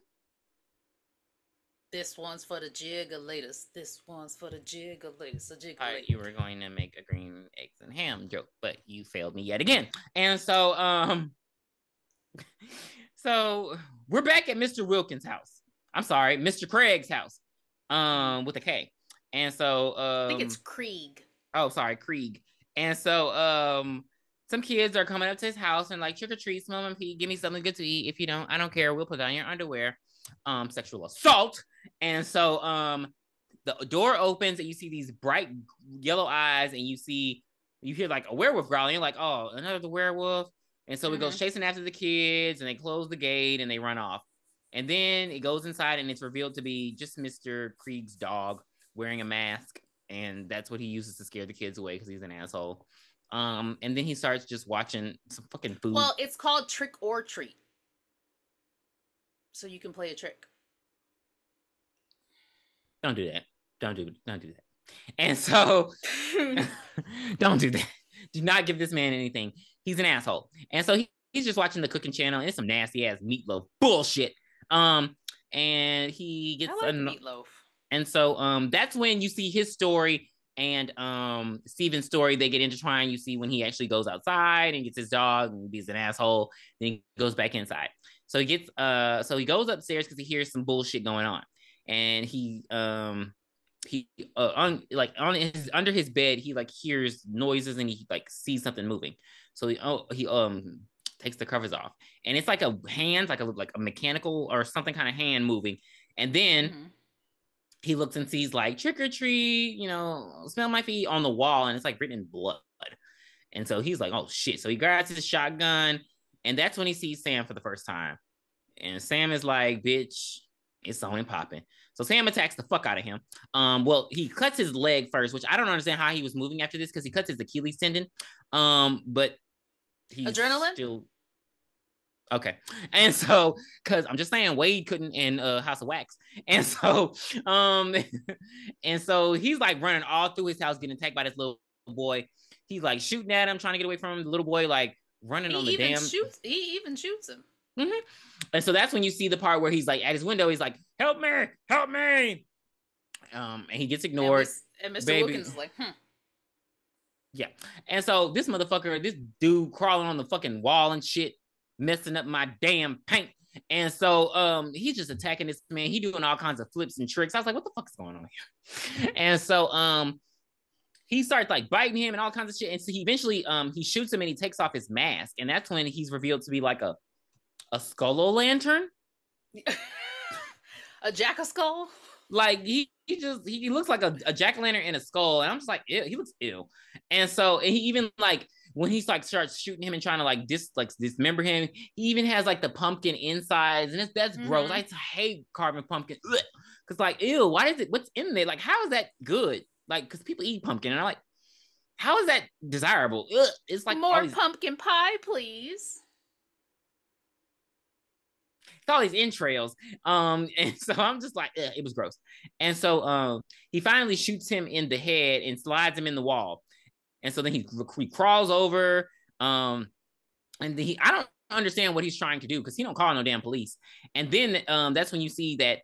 This one's for the jiggalators. This one's for the jiggalators. All right, you were going to make a green eggs and ham joke, but you failed me yet again. And so, so we're back at Mr. Wilkins' house. I'm sorry, Mr. Craig's house, with a K. And so, I think it's Krieg. Oh, sorry, Krieg. And so, some kids are coming up to his house and like, trick or treat, smell my pee, give me something good to eat. If you don't, I don't care. We'll put on your underwear. Sexual assault. And so the door opens and you see these bright yellow eyes, and you hear like a werewolf growling. You're like, oh, another werewolf. And so it goes chasing after the kids, and they close the gate and they run off. And then it goes inside, and it's revealed to be just Mr. Krieg's dog wearing a mask, and that's what he uses to scare the kids away because he's an asshole. And then he starts just watching some fucking food. Well, it's called Trick or Treat. So you can play a trick. Don't do that. Don't do that. And so, don't do that. Do not give this man anything. He's an asshole. And so he's just watching the cooking channel, and it's some nasty ass meatloaf bullshit. And he gets meatloaf. And so that's when you see his story and Steven's story. They get intertwined. You see when he actually goes outside and gets his dog and he's an asshole. Then he goes back inside. So he gets he goes upstairs because he hears some bullshit going on, and under his bed he like hears noises, and he like sees something moving. So he takes the covers off, and it's like a hand, like a mechanical or something kind of hand moving, and then he looks and sees like trick or treat, smell my feet on the wall, and it's like written in blood. And so he's like, oh shit. So he grabs his shotgun, and that's when he sees Sam for the first time. And Sam is like, bitch, it's on and popping. So Sam attacks the fuck out of him. Well, he cuts his leg first, which I don't understand how he was moving after this, because he cuts his Achilles tendon. But he's adrenaline still okay. And so, because I'm just saying, Wade couldn't in House of Wax. And so, and so he's like running all through his house, getting attacked by this little boy. He's like shooting at him, trying to get away from him. The little boy like running on He the even damn. shoots. He even shoots him. Mm-hmm. And so that's when you see the part where he's like at his window. He's like, "Help me, help me!" And he gets ignored. And Mr. Baby, Wilkins is like, yeah. And so this motherfucker, this dude crawling on the fucking wall and shit, messing up my damn paint. And so he's just attacking this man. He doing all kinds of flips and tricks. I was like, what the fuck is going on here? And so he starts like biting him and all kinds of shit. And so he eventually he shoots him and he takes off his mask. And that's when he's revealed to be like a skull-o-lantern. a jack-o'-skull. Like he looks like a jack-o'-lantern in a skull, and I'm just like, ew, he looks ill. And so and he even like when he's like starts shooting him and trying to like dismember him, he even has like the pumpkin insides, and that's gross. I hate carving pumpkin because like ew, why is it? What's in there? Like how is that good? Like because people eat pumpkin, and I'm like, how is that desirable? Ugh. It's like more pumpkin pie, please. All these entrails. And so I'm just like, it was gross. And so he finally shoots him in the head and slides him in the wall. And so then he crawls over. And then I don't understand what he's trying to do because he don't call no damn police. And then that's when you see that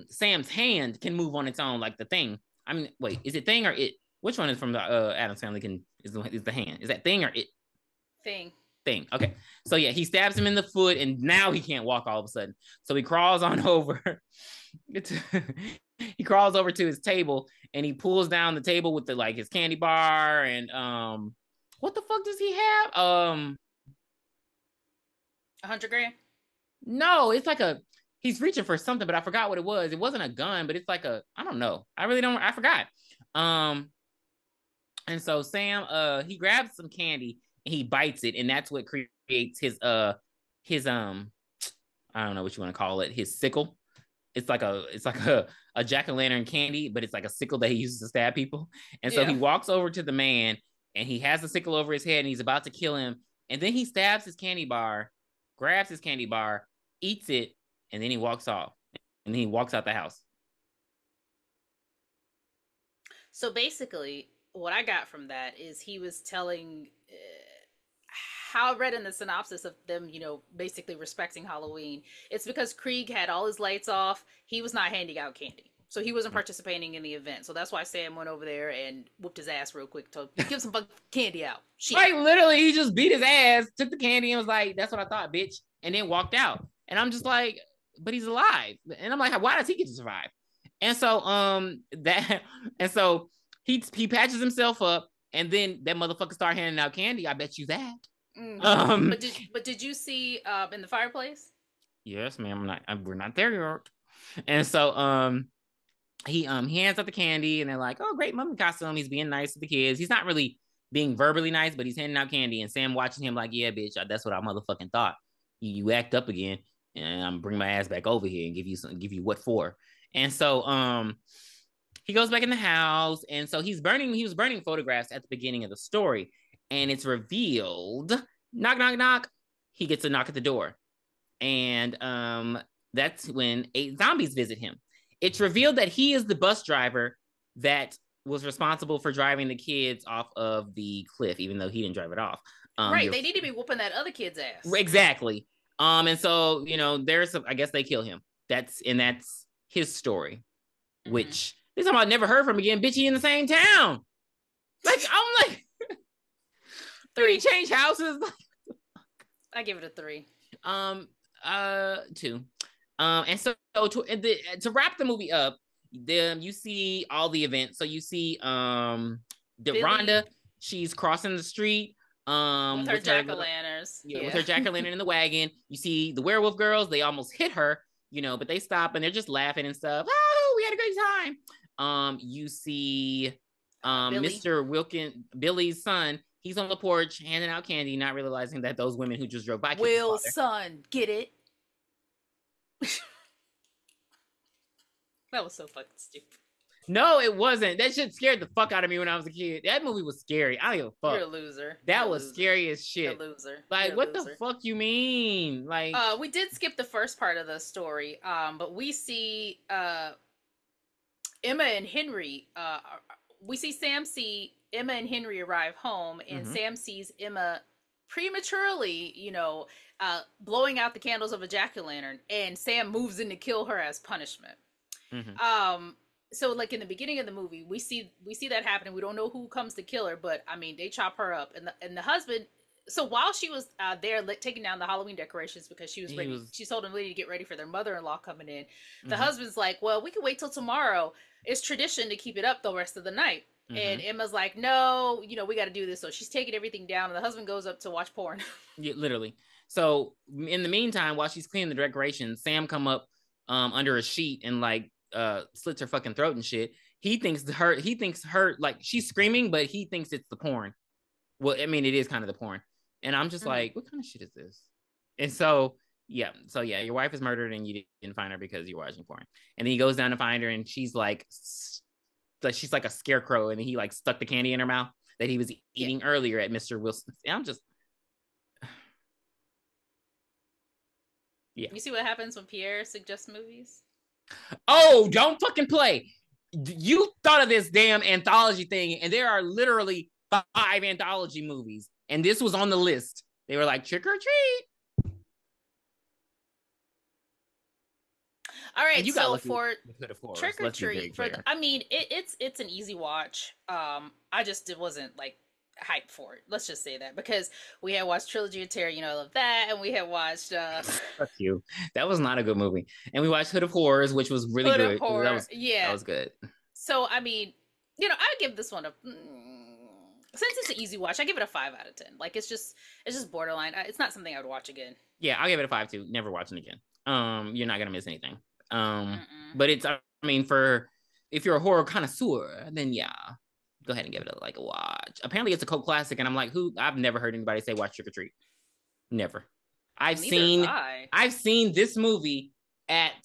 Sam's hand can move on its own, like the thing. I mean, wait, is it thing or it? Which one is from the Addams Family? Is the hand? Is that thing or it? Thing. Okay. So yeah, he stabs him in the foot and now he can't walk all of a sudden. So he crawls on over. He crawls over to his table and he pulls down the table with the like his candy bar and what the fuck does he have? 100 grand? No, it's like he's reaching for something, but I forgot what it was. It wasn't a gun, but it's like I don't know. I forgot. And so Sam he grabs some candy and he bites it, and that's what creates his I don't know what you want to call it, his sickle. It's like a jack-o'-lantern candy, but it's like a sickle that he uses to stab people. And so he walks over to the man and he has the sickle over his head and he's about to kill him. And then he stabs his candy bar, grabs his candy bar, eats it, and then he walks off. And then he walks out the house. So basically, what I got from that is he was telling how I read in the synopsis of them, basically respecting Halloween. It's because Krieg had all his lights off. He was not handing out candy. So he wasn't participating in the event. So that's why Sam went over there and whooped his ass real quick to give some candy out. Shit. Like literally, he just beat his ass, took the candy and was like, that's what I thought, bitch. And then walked out. And I'm just like, but he's alive. And I'm like, why does he get to survive? And so he patches himself up, and then that motherfucker start handing out candy. I bet you that. But did you see in the fireplace? Yes, ma'am. We're not there yet. And so he hands out the candy, and they're like, "Oh, great mummy costume." He's being nice to the kids. He's not really being verbally nice, but he's handing out candy. And Sam watching him like, "Yeah, bitch, that's what I motherfucking thought. You act up again, and I'm bring my ass back over here and give you what for." And so he goes back in the house, and so he was burning photographs at the beginning of the story, and it's revealed, knock, knock, knock, he gets a knock at the door. And that's when 8 zombies visit him. It's revealed that he is the bus driver that was responsible for driving the kids off of the cliff, even though he didn't drive it off. Right, they need to be whooping that other kid's ass. Exactly. And so, I guess they kill him. That's his story, which this time I never heard from again. Bitch, he in the same town. Like, I'm like, 3 change houses. I give it a 3. 2. And so to wrap the movie up, then you see all the events. So you see Rhonda, she's crossing the street with her jack-o'-lanterns. With her jack-o'-lantern in the wagon. You see the werewolf girls, they almost hit her, but they stop and they're just laughing and stuff. Oh, we had a great time. You see Mr. Wilkins, Billy's son. He's on the porch handing out candy, not realizing that those women who just drove by. Will's son, get it? That was so fucking stupid. No, it wasn't. That shit scared the fuck out of me when I was a kid. That movie was scary. I don't give a fuck. You're a loser. That was scary as shit. You're a loser. Like, what the fuck you mean? Like, we did skip the first part of the story. But we see Emma and Henry. We see Sam see Emma and Henry arrive home, and Sam sees Emma prematurely, blowing out the candles of a jack-o'-lantern, and Sam moves in to kill her as punishment. Mm-hmm. So like in the beginning of the movie, we see that happening. We don't know who comes to kill her, but I mean, they chop her up, and the husband. So while she was there taking down the Halloween decorations because she was ready, she told them to get ready for their mother-in-law coming in. The husband's like, "Well, we can wait till tomorrow. It's tradition to keep it up the rest of the night." And Emma's like, "No, we got to do this." So she's taking everything down, and the husband goes up to watch porn. Yeah, literally. So in the meantime, while she's cleaning the decorations, Sam come up under a sheet and like slits her fucking throat and shit. He thinks her like she's screaming, but he thinks it's the porn. Well, I mean, it is kind of the porn. And I'm just like, what kind of shit is this? And so yeah, your wife is murdered and you didn't find her because you're watching porn. And then he goes down to find her and she's like a scarecrow, and he like stuck the candy in her mouth that he was eating earlier at Mr. Wilson's. And I'm just You see what happens when Pierre suggests movies? Oh, don't fucking play. You thought of this damn anthology thing, and there are literally 5 anthology movies, and this was on the list. They were like, Trick or Treat. All right, so for Trick or Treat, it's an easy watch. I just wasn't like hyped for it. Let's just say that, because we had watched Trilogy of Terror, I love that, and we had watched Fuck you. That was not a good movie. And we watched Hood of Horrors, which was really good. That was good. So I mean, I give this one since it's an easy watch, I give it a 5 out of 10. Like it's just borderline. It's not something I would watch again. Yeah, I'll give it a 5 too. Never watching again. You're not gonna miss anything. But it's, I mean, if you're a horror connoisseur, then yeah, go ahead and give it a watch. Apparently it's a cult classic, and I'm like, I've never heard anybody say watch Trick or Treat. Never. I've seen this movie at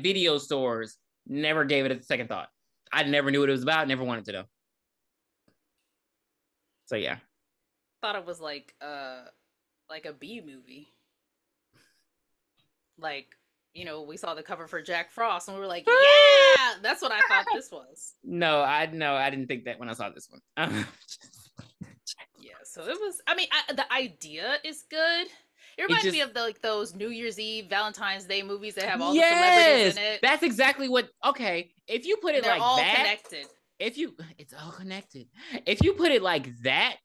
video stores. Never gave it a second thought. I never knew what it was about. Never wanted to know. So yeah. Thought it was like a B movie. Like, we saw the cover for Jack Frost and we were like, yeah, that's what I thought this was. No, I didn't think that when I saw this one. Yeah, so it was, I mean, the idea is good. It reminds me of those New Year's Eve, Valentine's Day movies that have all the celebrities in it. That's exactly what, okay, if you put it like all that. Connected. It's all connected. If you put it like that,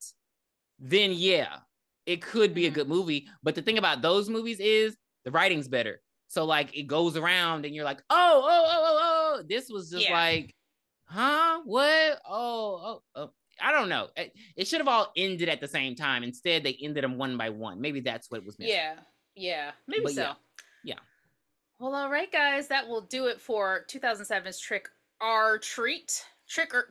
then yeah, it could be a good movie. But the thing about those movies is the writing's better. So like it goes around and you're like, oh. This was just like, huh? What? Oh. I don't know. It should have all ended at the same time. Instead, they ended them one by one. Maybe that's what was missing. Yeah. Maybe so. Yeah. Well, all right, guys. That will do it for 2007's Trick or Treat. Trigger.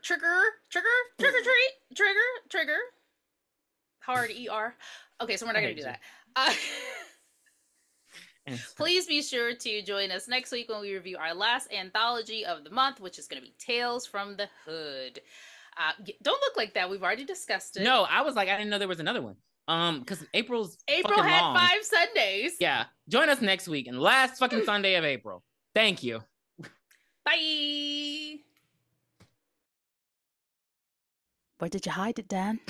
Hard ER. Okay, so we're not going to do that. Please be sure to join us next week when we review our last anthology of the month, which is going to be Tales from the Hood. Don't look like that. We've already discussed it. No, I was like, I didn't know there was another one. Because April had long. 5 Sundays. Yeah. Join us next week and last fucking Sunday of April. Thank you. Bye. Where did you hide it, Dan?